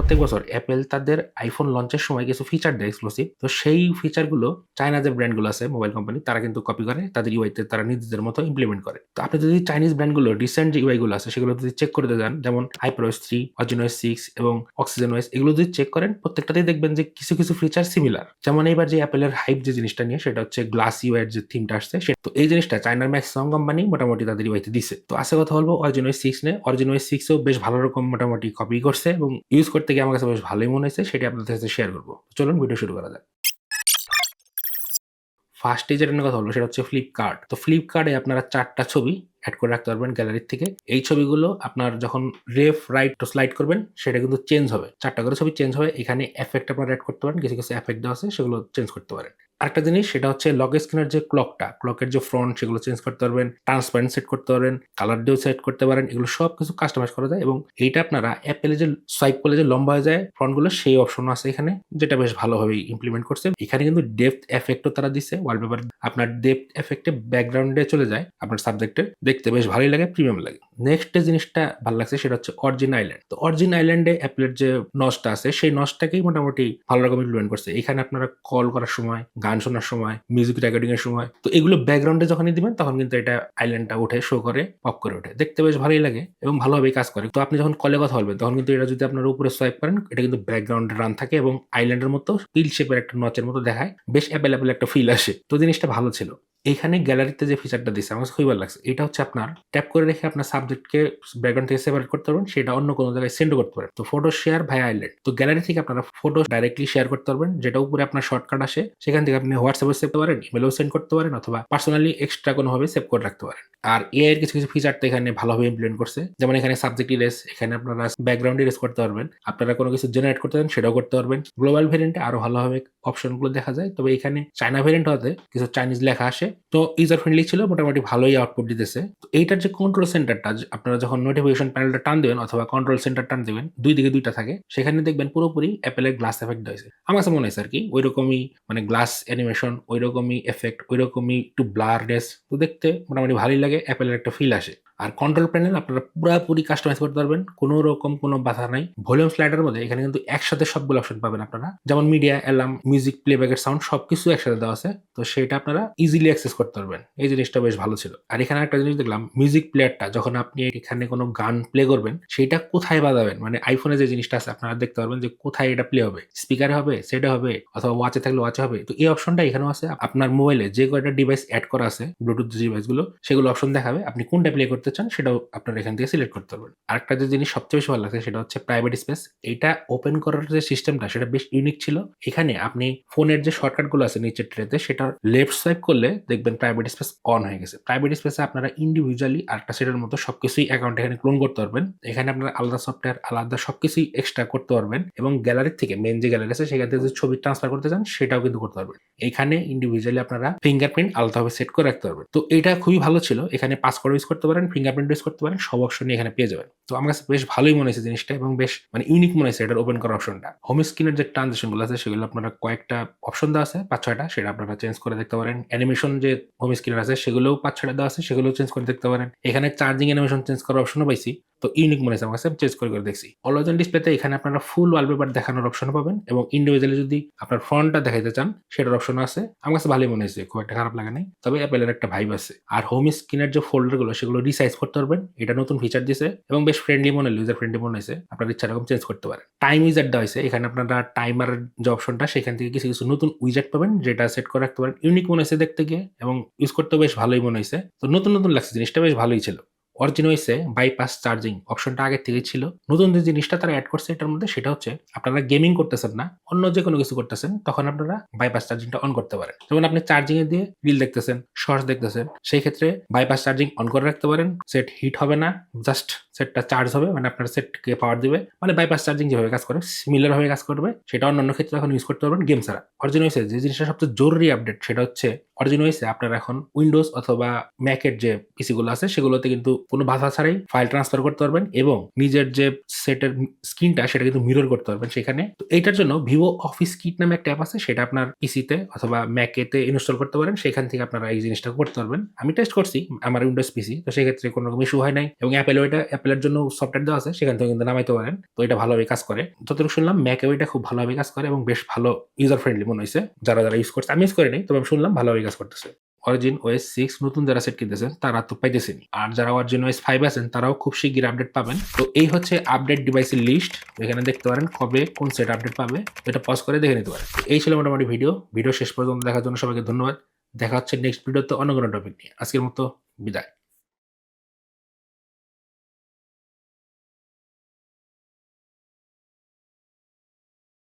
প্রত্যেক বছর অ্যাপেল তাদের আইফোন লঞ্চের সময় কিছু ফিচার দেয় এক্সক্লুসিভ। তো সেই ফিচারগুলো চায়না যে ব্র্যান্ডগুলো আছে মোবাইল কোম্পানি তারা কিন্তু কপি করে তাদের ইউআইতে তারা নিজেদের মতো ইমপ্লিমেন্ট করে। তো আপনি যদি চাইনিজ ব্র্যান্ডগুলো রিসেন্ট যে ইউআই গুলো আছে সেগুলো যদি চেক করতে যান, যেমন HyperOS 3, OxygenOS 6 এবং OxygenOS, এগুলো যদি চেক করেন প্রত্যেকটাতেই দেখবেন যে কিছু ফিচার সিমিলার। যেমন এইবার যে অ্যাপেলের হাইপ যে জিনিসটা নিয়ে সেটা হচ্ছে গ্লাস ইউআই এর যে থিমটা আসছে তো এই জিনিসটা চায়নার ম্যাক্সিমাম কোম্পানি মোটামুটি তাদের ইউআইতে দিছে। তো আজকে কথা বলবো OxygenOS 6 নিয়ে। OxygenOS 6 ও বেশ ভালো রকম মোটামুটি কপি করছে এবং ইউজ করতে গিয়ে আমার কাছে বেশ ভালোই মনে হয়েছে, সেটা আপনাদের সাথে শেয়ার করবো। চলুন ভিডিও শুরু করা যাক। ফার্স্টে যেটা নিয়ে কথা বলবো সেটা হচ্ছে ফ্লিপকার্ট। তো ফ্লিপকার্টে আপনারা ৪ টা ছবি এড করে রাখতে পারবেন গ্যালারি থেকে। এই ছবিগুলো আপনার যখন রাইট টু স্লাইড করবেন সেটা কিন্তু চেঞ্জ হবে। ৪ টা করে ছবি চেঞ্জ হবে। এখানে এফেক্ট আপনারা এড করতে পারেন। কিছু এফেক্ট দেওয়া আছে সেগুলো চেঞ্জ করতে পারেন। আরেকটা জিনিস সেটা হচ্ছে লক স্ক্রিনের যে ক্লকের যে ফ্রন্ট সেগুলো চেঞ্জ করতে পারবেন। ট্রান্সপারেন্ট সেট করতে পারবেন। কালার দিয়েও সেট করতে পারেন। এগুলো সবকিছু কাস্টমাইজ করা যায় এবং এইটা আপনারা অ্যাপেলে যে সোয়াইপ করলে যে লম্বা হয়ে যায় ফ্রন্টগুলো সেই অপশন আছে এখানে, যেটা বেশ ভালোভাবে ইমপ্লিমেন্ট করছে। এখানে কিন্তু ডেপথ এফেক্টও তারা দিছে। ওয়ালপেপার আপনার ডেপথ এফেক্টে ব্যাকগ্রাউন্ডে চলে যায় আপনার সাবজেক্টে, দেখতে বেশ ভালোই লাগে, প্রিমিয়াম লাগে। নেক্সট যে জিনিসটা ভালো লাগছে সেটা হচ্ছে অরিজিন আইল্যান্ড। তো অরিজিন আইল্যান্ডে অ্যাপেলের যে নচটা আছে সেই নচটাকেই মোটামুটি ভালো রকম ইমপ্লিমেন্ট করছে। এখানে আপনারা কল করার সময়, গান শোনার সময়, মিউজিক রেকর্ডিং এর সময়, তো এগুলো ব্যাকগ্রাউন্ডে যখনই দিবেন তখন কিন্তু এটা আইল্যান্ডটা উঠে শো করে, পপ করে ওঠে, দেখতে বেশ ভালোই লাগে এবং ভালোভাবেই কাজ করে। তো আপনি যখন কলে কথা বলবেন তখন কিন্তু এটা যদি আপনার উপরে সোয়াইপ করেন এটা কিন্তু ব্যাকগ্রাউন্ডে রান থাকে এবং আইল্যান্ডের মতো পিল শেপের একটা নচের মতো দেখায়, বেশ অ্যাপেল একটা ফিল আসে। তো জিনিসটা ভালো ছিল। এখানে গ্যালারিতে যে ফিচারটা দিচ্ছে আমার কাছে খুবই ভালো লাগছে। এটা হচ্ছে আপনার ট্যাপ করে রেখে আপনার সাবজেক্টকে ব্যাকগ্রাউন্ড থেকে সেপারেট করতে পারবেন, সেটা অন্য কোনো জায়গায় সেন্ড করতে পারেন। তো ফটো শেয়ার ভাই আইল্যান্ড। তো গ্যালারি থেকে আপনারা ফটো ডাইরেক্টলি শেয়ার করতে পারবেন, যেটা উপরে আপনার শর্টকাট আসে, সেখান থেকে আপনি হোয়াটসঅ্যাপে সেভ করতে পারেন, ইমেলেও সেন্ড করতে পারেন অথবা পার্সোনালি এক্সট্রা কোনোভাবে সেভ করে রাখতে পারেন। আর এআই এর কিছু ফিচার তো এখানে ভালোভাবে ইমপ্লিমেন্ট করছে, যেমন এখানে সাবজেক্ট ইরেজ, এখানে আপনারা ব্যাকগ্রাউন্ড ইরেজ করতে পারবেন, আপনারা কোনো কিছু জেনারেট করতে পারেন সেটাও করতে পারবেন। গ্লোবাল ভেরিয়েন্টে আরো ভালোভাবে অপশনগুলো দেখা যায়, তবে এখানে চায়না ভেরিয়েন্ট হতে কিছু চাইনিজ লেখা আসে। তো ইউজার ফ্রেন্ডলি ছিল, মোটামুটি ভালোই আউটপুট দিতেছে। তো এইটার যে কন্ট্রোল সেন্টারটা, আপনারা যখন নোটিফিকেশন প্যানেলটা টান দিবেন অথবা কন্ট্রোল সেন্টার টান দিবেন, দুই দিকে দুইটা থাকে, সেখানে দেখবেন পুরোপুরি অ্যাপেলের গ্লাস এফেক্ট হয়েছে। আমার কাছে মনে হয়েছে আর কি ওইরকমই, মানে গ্লাস অ্যানিমেশন, ওইরকমই এফেক্ট, ওইরকমই একটু ব্লারনেস, তো দেখতে মোটামুটি ভালোই লাগে, অ্যাপেলের একটা ফিল আসে। আর কন্ট্রোল প্যানেল আপনারা পুরোপুরি কাস্টমাইজ করতে পারবেন, কোনো রকম কোনো বাধা নাই। ভলিউম স্লাইডার মধ্যে এখানে কিন্তু একসাথে সবগুলো অপশন পাবেন আপনারা, যেমন মিডিয়া, অ্যালার্ম, মিউজিক প্লেব্যাকের সাউন্ড সবকিছু একসাথে দেওয়া আছে। তো সেটা আপনারা ইজিলি অ্যাক্সেস করতে পারবেন, এই জিনিসটা বেশ ভালো ছিল। আর এখানে একটা জিনিস দেখলাম, মিউজিক প্লেয়ারটা যখন আপনি এখানে কোনো গান প্লে করবেন সেটা কোথায় বাজাবেন, মানে আইফোনে যে জিনিসটা আছে আপনারা দেখতে পারবেন যে কোথায় এটা প্লে হবে, স্পিকারে হবে, সেটা হবে, অথবা ওয়াচে থাকলে ওয়াচে হবে। তো এই অপশনটা এখানেও আছে। আপনার মোবাইলে যে কয়টা ডিভাইস অ্যাড করা আছে, ব্লুটুথ ডিভাইসগুলো, সেগুলো অপশন দেখাবে, আপনি কোনটা প্লে করতে চান সেটাও আপনারা এখান থেকে সিলেক্ট করতে পারবেন। আরেকটা যে জিনিস সবচেয়ে বেশি ভালো লাগছে সেটা হচ্ছে প্রাইভেট স্পেস। এটা ওপেন করার যে সিস্টেমটা সেটা বেশ ইউনিক ছিল। এখানে আপনি ফোনের যে শর্টকাট গুলো আছে নিচের ট্রেতে, সেটা লেফট সোয়াইপ করলে দেখবেন প্রাইভেট স্পেস অন হয়ে গেছে। প্রাইভেট স্পেসে আপনারা ইন্ডিভিজুয়ালি আরেকটা সেটের মতো সবকিছুই অ্যাকাউন্ট এখানে ক্লোন করতে পারবেন। এখানে আপনারা আলাদা সফটওয়্যার, আলাদা সবকিছুই এক্সট্রা করতে পারবেন এবং গ্যালারি থেকে, মেন যে গ্যালারি আছে সেখান থেকে যে ছবি ট্রান্সফার করতে চান সেটাও কিন্তু করতে পারবেন। এখানে ইন্ডিভিজুয়ালি আপনারা ফিঙ্গারপ্রিন্ট আলাদাভাবে সেট করে রাখতে পারবেন। তো এটা খুবই ভালো ছিল। এখানে পাসওয়ার্ড ইউজ করতে পারেন, ফিঙ্গারপ্রিন্ট ইউজ করতে পারেন, সব অপশনই এখানে পেয়ে যাবেন। তো আমার কাছে বেশ ভালোই মনে হয়েছে জিনিসটা এবং বেশ মানে ইউনিক মনে হয়েছে এটার ওপেন করার অপশনটা। হোম স্ক্রিনের যে ট্রানজিশন গুলো আছে সেগুলো আপনারা কয়েকটা অপশন দেওয়া আছে, ৫-৬টা, সেটা আপনারা চেঞ্জ করে দেখতে পারেন। অ্যানিমেশন যে হোম স্ক্রিনের আছে সেগুলোও ৫-৬টা দেওয়া আছে, সেগুলোও চেঞ্জ করে দেখতে পারেন। এখানে চার্জিং অ্যানিমেশন চেঞ্জ করার অপশনও পাইছি। তো ইউনিক মনে হয়েছে আমার কাছে, চেঞ্জ করে দেখছি। অলওয়েজ অন ডিসপ্লেতে এখানে আপনারা ফুল ওয়ালপেপার দেখানোর অপশন পাবেন এবং ইন্ডিভিজুয়ালি যদি আপনার ফ্রন্টটা দেখাইতে চান সেটার অপশন আছে। আমার কাছে ভালোই মনে হয়েছে, খুব একটা খারাপ লাগে নাই, তবে অ্যাপেলের একটা ভাইব আছে। আর হোম স্ক্রিনের যে ফোল্ডার গুলো সেগুলো রিসাইজ করতে পারবেন, এটা নতুন ফিচার দিয়েছে এবং বেশ ফ্রেন্ডলি মনে হলো, ইউজার ফ্রেন্ডলি মনে হয়েছে। আপনার ইচ্ছা রকম চেঞ্জ করতে পারেন। টাইম উইজার্ড দেওয়া হয়েছে, এখানে আপনারা টাইমার যে অপশনটা সেখান থেকে কিছু নতুন উইজার্ড পাবেন, যেটা সেট করে রাখতে পারেন। ইউনিক মনে হয়েছে দেখতে গিয়ে এবং ইউজ করতেও বেশ ভালোই মনে হয়েছে। তো নতুন লাগছে, জিনিসটা বেশ ভালোই ছিল। অরিজিনওয়েসে বাইপাস চার্জিং অপশনটা আগের থেকেই ছিল। নতুন যে জিনিসটা তারা এড করছে এটার মধ্যে সেটা হচ্ছে আপনারা গেমিং করতেছেন না, অন্য যে কোনো কিছু করতেছেন, তখন আপনারা বাইপাস চার্জিংটা অন করতে পারেন। যেমন আপনি চার্জিং এ দিয়ে রিল দেখতেছেন, শর্টস দেখতেছেন, সেই ক্ষেত্রে বাইপাস চার্জিং অন করে রাখতে পারেন। সেট হিট হবে না, জাস্ট সেটটা চার্জ হবে, মানে আপনার সেটকে পাওয়ার দিবে। মানে বাইপাস চার্জিং যেভাবে কাজ করে সিমিলার ভাবে কাজ করবে, সেটা অন্যান্য ক্ষেত্রে এখন ইউজ করতে পারবেন গেম ছাড়া। অরিজিনওয়েসে যে জিনিসটা সবচেয়ে জরুরি আপডেট সেটা হচ্ছে অরিজিনওয়েসে আপনারা এখন উইন্ডোজ অথবা ম্যাকের যে পিসি গুলো আছে সেগুলোতে কিন্তু কোনো বাধা ছাড়াই ফাইল ট্রান্সফার করতে পারবেন এবং নিজের যে সেটের স্ক্রিনটা সেটা কিন্তু মিরর করতে পারবেন সেখানে। তো এইটার জন্য ভিভো অফিস কিট নামে একটা অ্যাপ আছে, সেটা আপনার পিসিতে অথবা ম্যাকেতে ইনস্টল করতে পারেন। সেখান থেকে আপনারা এই জিনিসটা করতে পারবেন। আমি টেস্ট করছি আমার উইন্ডোজ পিসি, তো সেক্ষেত্রে কোনো রকম ইস্যু হয় নাই এবং অ্যাপেলের জন্য সফটওয়্যার দেওয়া আছে, সেখান থেকে কিন্তু নামাইতে পারেন। তো এটা ভালোভাবে কাজ করে। যতটুকু শুনলাম ম্যাকেও এটা খুব ভালোভাবে কাজ করে এবং বেশ ভালো ইউজার ফ্রেন্ডলি মনে হইছে। যারা ইউজ করছে, আমি ইউজ করি নাই, তবে আমি শুনলাম ভালোভাবে কাজ করতেছে। অরিজিন ওএস 6 নতুন যারা সেট কিনতেছেন তারা তো পাইতেছেনই, আর যারা অরিজিন ওএস 5 আছেন তারাও খুব শিগগির আপডেট পাবেন। তো এই হচ্ছে আপডেট ডিভাইসের লিস্ট। এখানে দেখতে পারেন কবে কোন সেট আপডেট পাবে, এটা পজ করে দেখে নিতে পারেন। এই ছিল মোটামুটি ভিডিও শেষ পর্যন্ত দেখার জন্য সবাইকে ধন্যবাদ। দেখা হচ্ছে নেক্সট ভিডিওতে অন্য কোনো টপিক নিয়ে। আজকের মতো বিদায়।